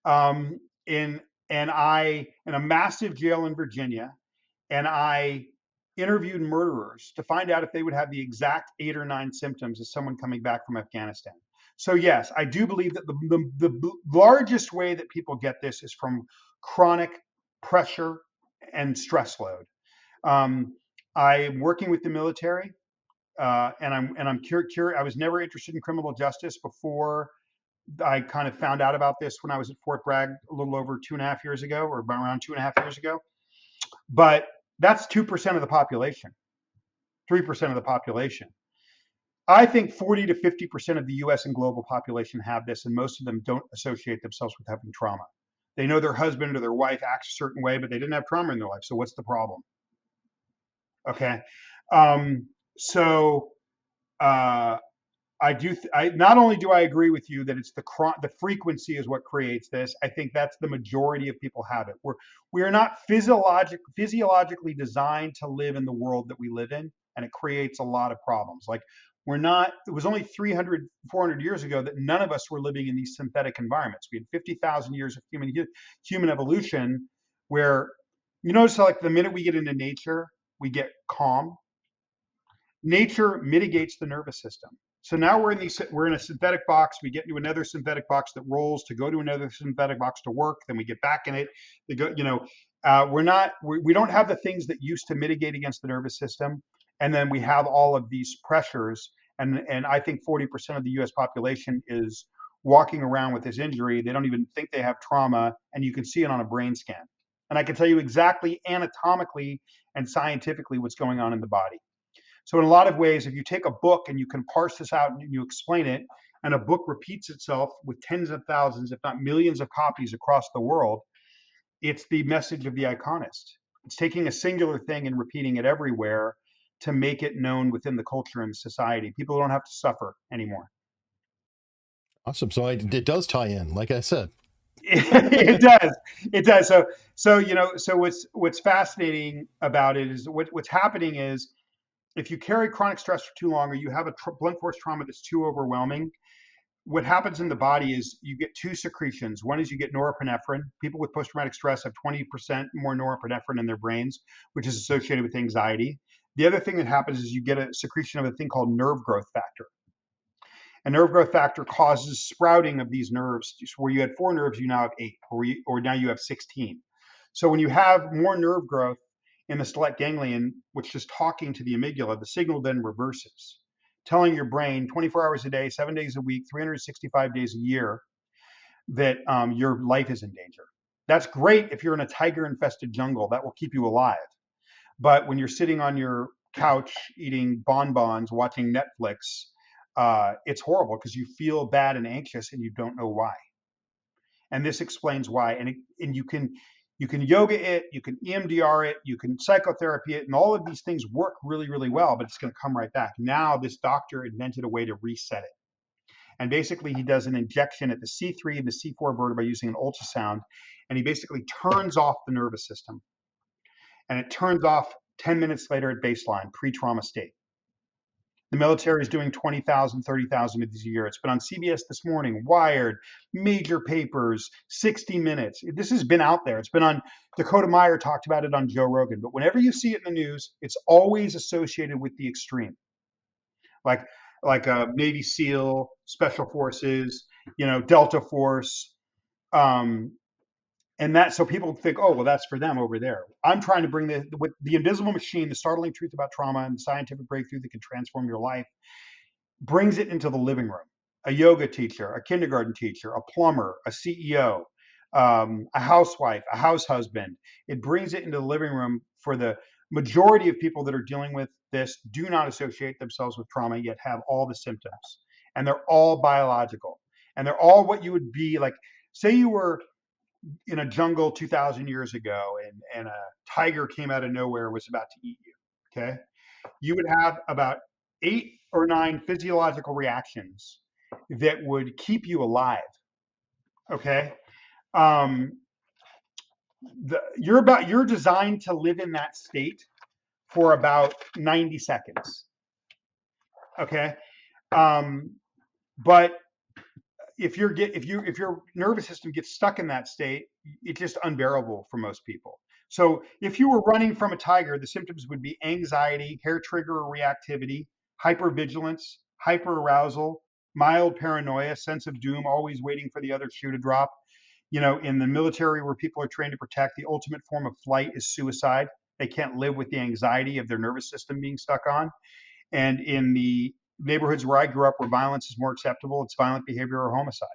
in a massive jail in Virginia, and I interviewed murderers to find out if they would have the exact 8 or 9 symptoms as someone coming back from Afghanistan. So yes, I do believe that the largest way that people get this is from chronic pressure and stress load. Um, I'm working with the military, and I'm curious. I was never interested in criminal justice before I kind of found out about this when I was at Fort Bragg a little over 2.5 years ago, or around 2.5 years ago. But that's 2% of the population, 3% of the population. I think 40 to 50% of the US and global population have this, and most of them don't associate themselves with having trauma. They know their husband or their wife acts a certain way, but they didn't have trauma in their life. So what's the problem? Okay. So uh, I not only do I agree with you that it's the frequency is what creates this. I think that's the majority of people have it. We are not physiologically designed to live in the world that we live in, and it creates a lot of problems. Like we're not. It was only 300, 400 years ago that none of us were living in these synthetic environments. We had 50,000 years of human evolution, where you notice how, like, the minute we get into nature, we get calm. Nature mitigates the nervous system. So now we're in a synthetic box. We get into another synthetic box that rolls to go to another synthetic box to work. Then we get back in it. They go, we don't have the things that used to mitigate against the nervous system. And then we have all of these pressures. And I think 40% of the US population is walking around with this injury. They don't even think they have trauma. And you can see it on a brain scan. And I can tell you exactly anatomically and scientifically what's going on in the body. So in a lot of ways, if you take a book and you can parse this out and you explain it, and a book repeats itself with tens of thousands, if not millions of copies across the world, it's the message of the Iconist. It's taking a singular thing and repeating it everywhere to make it known within the culture and society. People don't have to suffer anymore. Awesome. So it does tie in, like I said. It does. It does. So what's fascinating about it is what's happening is, if you carry chronic stress for too long, or you have a blunt force trauma that's too overwhelming, what happens in the body is you get two secretions. One is you get norepinephrine. People with post-traumatic stress have 20% more norepinephrine in their brains, which is associated with anxiety. The other thing that happens is you get a secretion of a thing called nerve growth factor. And nerve growth factor causes sprouting of these nerves. Where you had 4 nerves, you now have 8, or now you have 16. So when you have more nerve growth in the stellate ganglion, which is talking to the amygdala, the signal then reverses, telling your brain 24 hours a day, 7 days a week, 365 days a year that your life is in danger. That's great if you're in a tiger-infested jungle. That will keep you alive. But when you're sitting on your couch eating bonbons, watching Netflix, it's horrible because you feel bad and anxious and you don't know why. And this explains why. And you can yoga it, you can EMDR it, you can psychotherapy it, and all of these things work really, really well, but it's going to come right back. Now this doctor invented a way to reset it. And basically he does an injection at the C3 and the C4 vertebrae using an ultrasound, and he basically turns off the nervous system. And it turns off 10 minutes later at baseline, pre-trauma state. The military is doing 20,000, 30,000 of these a year. It's been on CBS This Morning, Wired, major papers, 60 Minutes. This has been out there. It's been on, Dakota Meyer talked about it on Joe Rogan. But whenever you see it in the news, it's always associated with the extreme. Like a Navy SEAL, Special Forces, Delta Force. And so people think, oh, well, that's for them over there. I'm trying to bring the invisible machine, the startling truth about trauma and the scientific breakthrough that can transform your life, brings it into the living room. A yoga teacher, a kindergarten teacher, a plumber, a CEO, a housewife, a house husband. It brings it into the living room for the majority of people that are dealing with this, do not associate themselves with trauma, yet have all the symptoms. And they're all biological. And they're all what you would be like. Say you were in a jungle 2,000 years ago, and a tiger came out of nowhere and was about to eat you. Okay, you would have about 8 or 9 physiological reactions that would keep you alive. Okay, you're designed to live in that state for about 90 seconds. Okay, but if your nervous system gets stuck in that state, it's just unbearable for most people. So if you were running from a tiger, the symptoms would be anxiety, hair trigger reactivity, hypervigilance, hyperarousal, mild paranoia, sense of doom, always waiting for the other shoe to drop. In the military, where people are trained to protect, the ultimate form of flight is suicide. They can't live with the anxiety of their nervous system being stuck on. And in the neighborhoods where I grew up, where violence is more acceptable, it's violent behavior or homicide.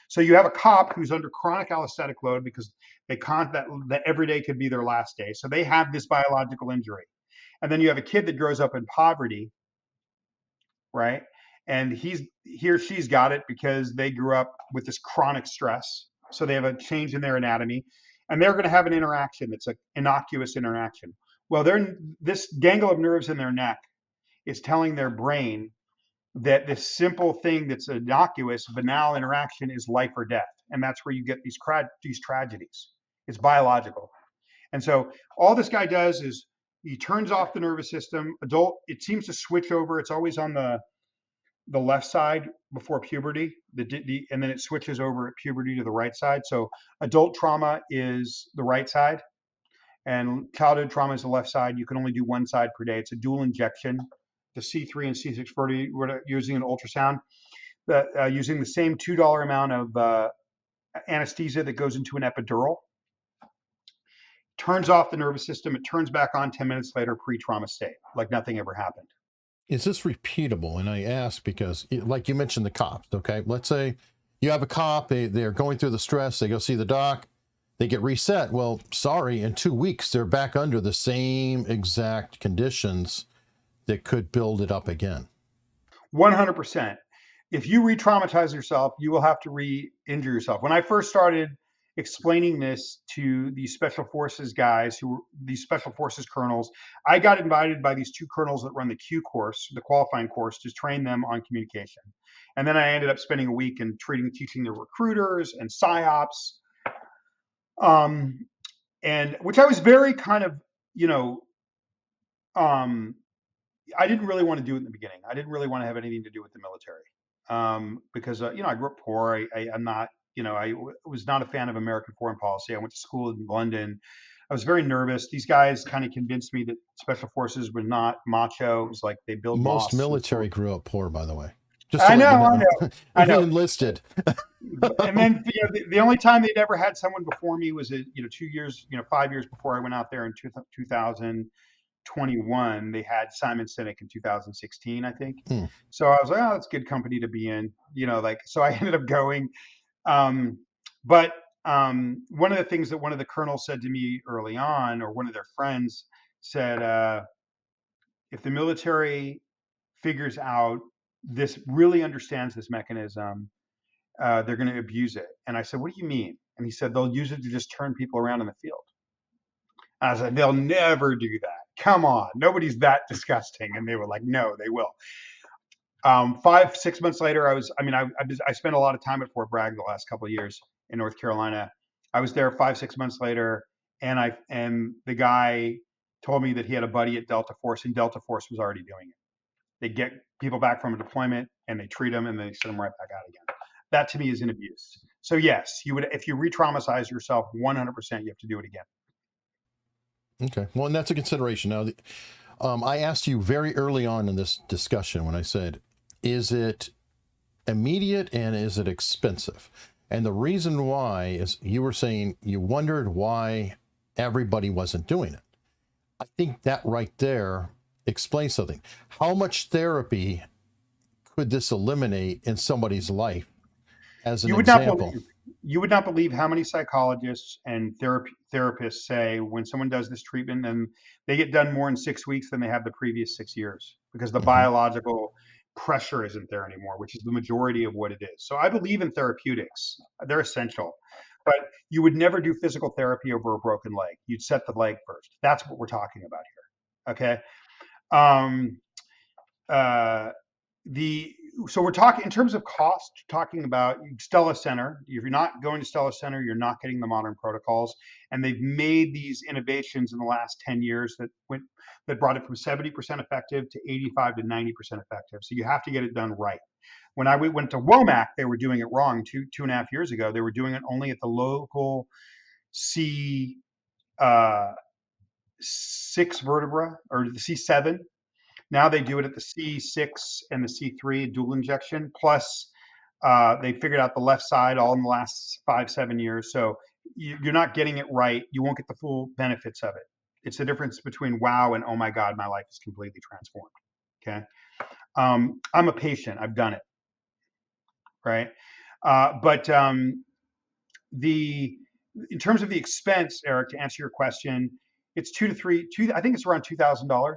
So you have a cop who's under chronic allostatic load because they can't, that every day could be their last day. So they have this biological injury. And then you have a kid that grows up in poverty, right? And he or she's got it because they grew up with this chronic stress. So they have a change in their anatomy, and they're going to have an interaction that's an innocuous interaction. Well, this gangle of nerves in their neck is telling their brain that this simple thing that's innocuous, banal interaction is life or death. And that's where you get these tragedies. It's biological. And so all this guy does is he turns off the nervous system. Adult, it seems to switch over. It's always on the left side before puberty, and then it switches over at puberty to the right side. So adult trauma is the right side, and childhood trauma is the left side. You can only do one side per day. It's a dual injection, the C3 and C6 40. We're using an ultrasound, using the same $2 amount of anesthesia that goes into an epidural. Turns off the nervous system. It turns back on 10 minutes later, pre-trauma state, like nothing ever happened. Is this repeatable? And I ask because, like you mentioned, the cops, okay? Let's say you have a cop, they're going through the stress, they go see the doc, they get reset. Well, sorry, in 2 weeks, they're back under the same exact conditions that could build it up again. 100%. If you re-traumatize yourself, you will have to re-injure yourself. When I first started explaining this to these special forces guys, these special forces colonels, I got invited by these two colonels that run the Q course, the qualifying course, to train them on communication. And then I ended up spending a week and teaching their recruiters and psyops, and which I was very kind of, I didn't really want to do it in the beginning. I didn't really want to have anything to do with the military, because I grew up poor. I'm not, I was not a fan of American foreign policy. I went to school in London. I was very nervous. These guys kind of convinced me that special forces were not macho. It was like they build most mosques. Military grew up poor, by the way. Just I know. I know. Enlisted. And then the only time they'd ever had someone before me was 2 years, 5 years before I went out there in 2021. They had Simon Sinek in 2016, I think. So I was like, oh, that's good company to be in, so I ended up going. But one of the things that one of the colonels said to me early on, or one of their friends said, if the military figures out this, really understands this mechanism, they're going to abuse it. And I said, what do you mean? And he said, they'll use it to just turn people around in the field. And I was like, they'll never do that. Come on, nobody's that disgusting. And they were like, no, they will. 5-6 months later, I spent a lot of time at Fort Bragg the last couple of years in North Carolina. I was there 5-6 months later, and the guy told me that he had a buddy at Delta Force, and Delta Force was already doing it. They get people back from a deployment, and they treat them, and they send them right back out again. That to me is an abuse. So yes, you would, if you re-traumatize yourself, 100%, you have to do it again. Okay, well, and that's a consideration. Now, I asked you very early on in this discussion when I said, is it immediate and is it expensive? And the reason why is you were saying you wondered why everybody wasn't doing it. I think that right there explains something. How much therapy could this eliminate in somebody's life? As an example. You would not believe how many psychologists and therapists say when someone does this treatment, and they get done more in 6 weeks than they have the previous 6 years, because the biological pressure isn't there anymore, which is the majority of what it is. So I believe in therapeutics. They're essential. But you would never do physical therapy over a broken leg. You'd set the leg first. That's what we're talking about here. Okay. So we're talking in terms of cost, talking about Stella Center. If you're not going to Stella Center, you're not getting the modern protocols. And they've made these innovations in the last 10 years that brought it from 70% effective to 85 to 90% effective. So you have to get it done right. When I went to WOMAC, they were doing it wrong 2.5 years ago. They were doing it only at the local C6 vertebra, or the C7. Now they do it at the C6 and the C3 dual injection. Plus, they figured out the left side all in the last 5-7 years. So you're not getting it right. You won't get the full benefits of it. It's the difference between wow and oh my God, my life is completely transformed. Okay. I'm a patient. I've done it. Right. But in terms of the expense, Eric, to answer your question, it's I think it's around $2,000.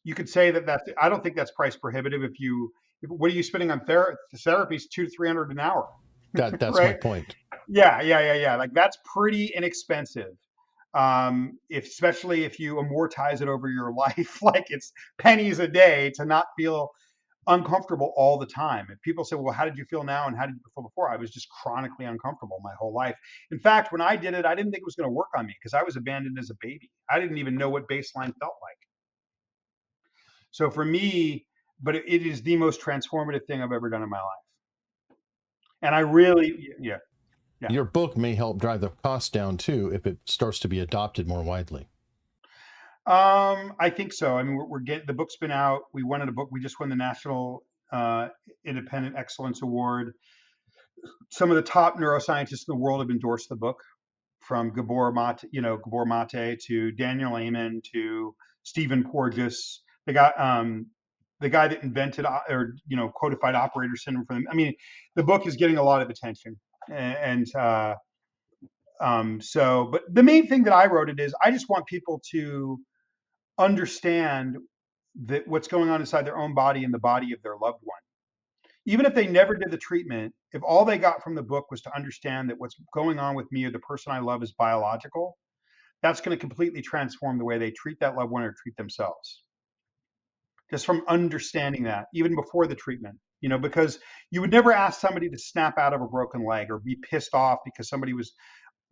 You could say I don't think that's price prohibitive. What are you spending on therapy is $200 to $300 an hour. That's right? my point. Yeah. Like that's pretty inexpensive. Especially if you amortize it over your life, like it's pennies a day to not feel uncomfortable all the time. And people say, well, how did you feel now and how did you feel before? I was just chronically uncomfortable my whole life. In fact, when I did it, I didn't think it was going to work on me because I was abandoned as a baby. I didn't even know what baseline felt like. So for me, but it is the most transformative thing I've ever done in my life. And I really, yeah, yeah. Your book may help drive the cost down too if it starts to be adopted more widely. I think so. I mean, we're getting, the book's been out. We wanted a book. We just won the National uh, Independent Excellence Award. Some of the top neuroscientists in the world have endorsed the book, from Gabor Mate to Daniel Amen to Stephen Porges. The guy that invented or codified operator syndrome for them. I mean, the book is getting a lot of attention, and so. But the main thing that I wrote it is I just want people to understand that what's going on inside their own body and the body of their loved one. Even if they never did the treatment, if all they got from the book was to understand that what's going on with me or the person I love is biological, that's going to completely transform the way they treat that loved one or treat themselves. Just from understanding that, even before the treatment, because you would never ask somebody to snap out of a broken leg or be pissed off because somebody was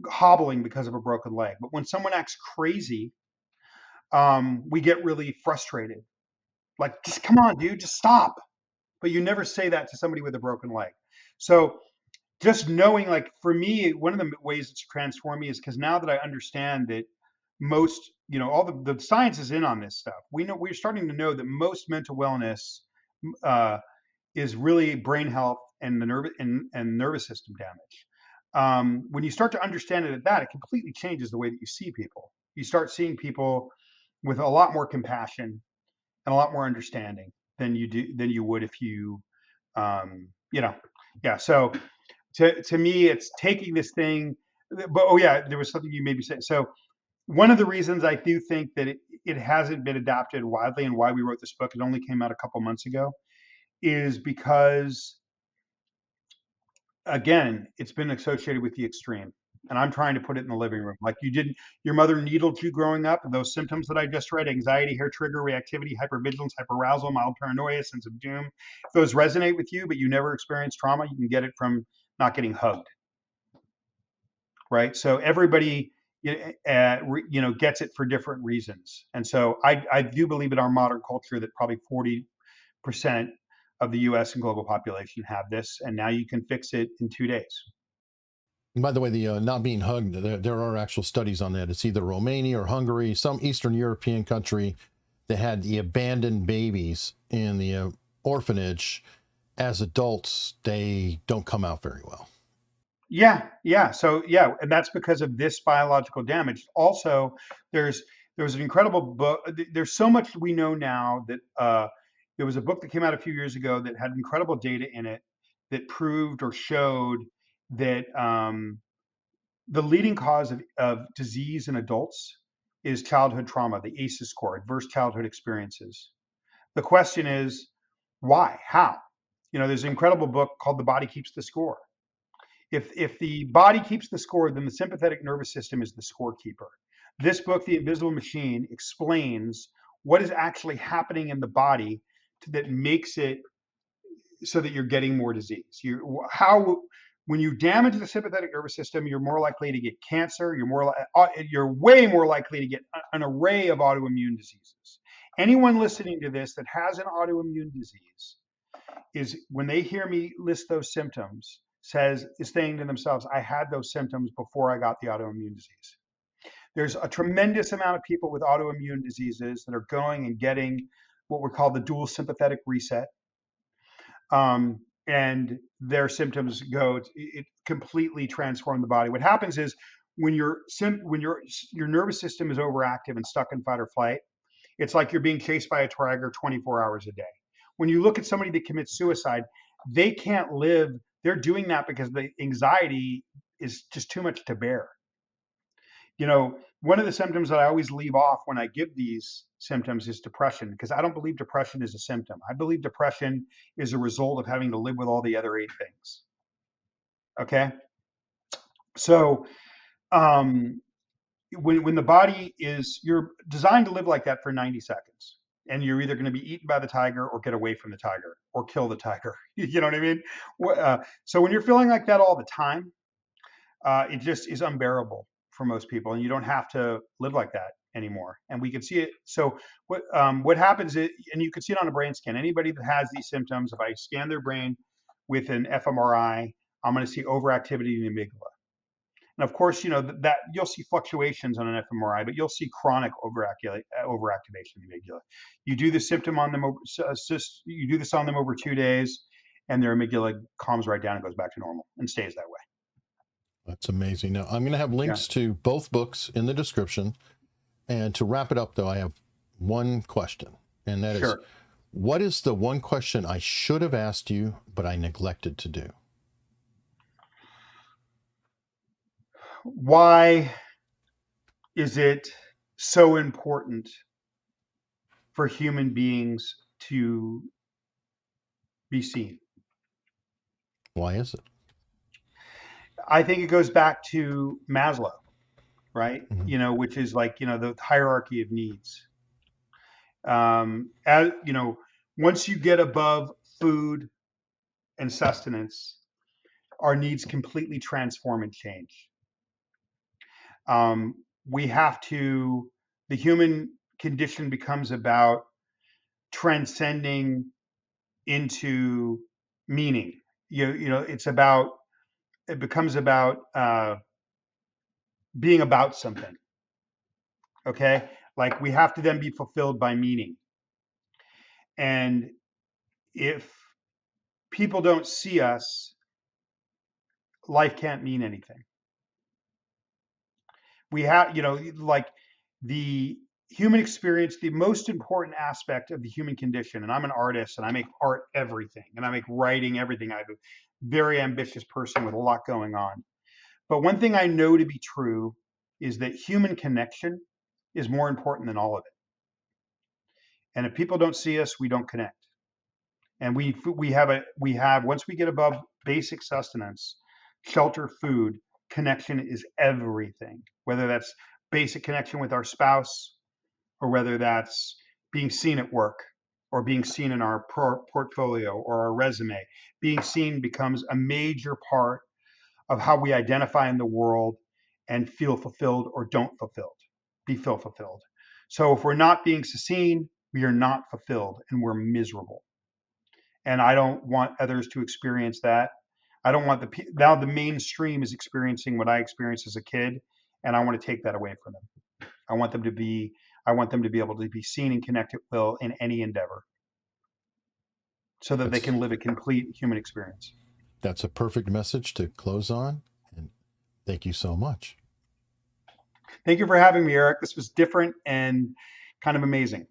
hobbling because of a broken leg. But when someone acts crazy, we get really frustrated. Like, just come on, dude, just stop. But you never say that to somebody with a broken leg. So just knowing, like, for me, one of the ways it's transformed me is because now that I understand that most, all the science is in on this stuff. We're starting to know that most mental wellness uh, is really brain health and the nervous system damage. When you start to understand it at that, it completely changes the way that you see people. You start seeing people with a lot more compassion and a lot more understanding than you would if you, yeah. So to me, it's taking this thing. But oh yeah, there was something you maybe said. So one of the reasons I do think that it hasn't been adopted widely and why we wrote this book, it only came out a couple months ago, is because, again, it's been associated with the extreme. And I'm trying to put it in the living room. Like, your mother needled you growing up, and those symptoms that I just read, anxiety, hair trigger, reactivity, hypervigilance, hyperarousal, mild paranoia, sense of doom, if those resonate with you, but you never experienced trauma, you can get it from not getting hugged, right? So everybody, gets it for different reasons. And so I do believe in our modern culture that probably 40% of the US and global population have this, and now you can fix it in 2 days. And by the way, the not being hugged, there are actual studies on that. It's either Romania or Hungary, some Eastern European country that had the abandoned babies in the orphanage. As adults, they don't come out very well. Yeah. So yeah, and that's because of this biological damage. Also, there's an incredible book. There's so much we know now that there was a book that came out a few years ago that had incredible data in it that proved or showed that the leading cause of disease in adults is childhood trauma, the ACEs score, adverse childhood experiences. The question is, why? How? There's an incredible book called The Body Keeps the Score. If the body keeps the score, then the sympathetic nervous system is the scorekeeper. This book, The Invisible Machine, explains what is actually happening in the body that makes it so that you're getting more disease. When you damage the sympathetic nervous system, you're more likely to get cancer. You're way more likely to get an array of autoimmune diseases. Anyone listening to this that has an autoimmune disease is, when they hear me list those symptoms, is saying to themselves, I had those symptoms before I got the autoimmune disease. There's a tremendous amount of people with autoimmune diseases that are going and getting what we call the dual sympathetic reset. And their symptoms it completely transform the body. What happens is when your nervous system is overactive and stuck in fight or flight, it's like you're being chased by a tiger 24 hours a day. When you look at somebody that commits suicide, they can't live. They're doing that because the anxiety is just too much to bear. One of the symptoms that I always leave off when I give these symptoms is depression, because I don't believe depression is a symptom. I believe depression is a result of having to live with all the other 8 things. Okay? So, when the body you're designed to live like that for 90 seconds. and you're either going to be eaten by the tiger or get away from the tiger or kill the tiger. You know what I mean? So when you're feeling like that all the time, it just is unbearable for most people, and you don't have to live like that anymore. And we can see it. So what happens is, and you can see it on a brain scan. Anybody that has these symptoms, if I scan their brain with an fMRI, I'm going to see overactivity in the amygdala. And of course, that you'll see fluctuations on an fMRI, but you'll see chronic overactivation in the amygdala. You do the symptom on them, you do this on them over 2 days, and their amygdala calms right down and goes back to normal and stays that way. That's amazing. Now, I'm going to have links to both books in the description. And to wrap it up, though, I have one question, and that is, what is the one question I should have asked you, but I neglected to do? Why is it so important for human beings to be seen? Why is it? I think it goes back to Maslow, right? Mm-hmm. Which is like, the hierarchy of needs. Once you get above food and sustenance, our needs completely transform and change. The human condition becomes about transcending into meaning. It becomes about being about something. Okay. Like we have to then be fulfilled by meaning. And if people don't see us, life can't mean anything. We have, like the human experience, the most important aspect of the human condition. And I'm an artist and I make art everything, and I make writing everything. I'm a very ambitious person with a lot going on. But one thing I know to be true is that human connection is more important than all of it. And if people don't see us, we don't connect. And we have once we get above basic sustenance, shelter, food, connection is everything. Whether that's basic connection with our spouse, or whether that's being seen at work, or being seen in our portfolio or our resume, being seen becomes a major part of how we identify in the world and feel fulfilled or don't feel fulfilled. So if we're not being seen, we are not fulfilled and we're miserable. And I don't want others to experience that. I don't want now the mainstream is experiencing what I experienced as a kid, and I want to take that away from them. I want them to be able to be seen and connect at will in any endeavor, so that they can live a complete human experience. That's a perfect message to close on. And thank you so much. Thank you for having me, Eric. This was different and kind of amazing.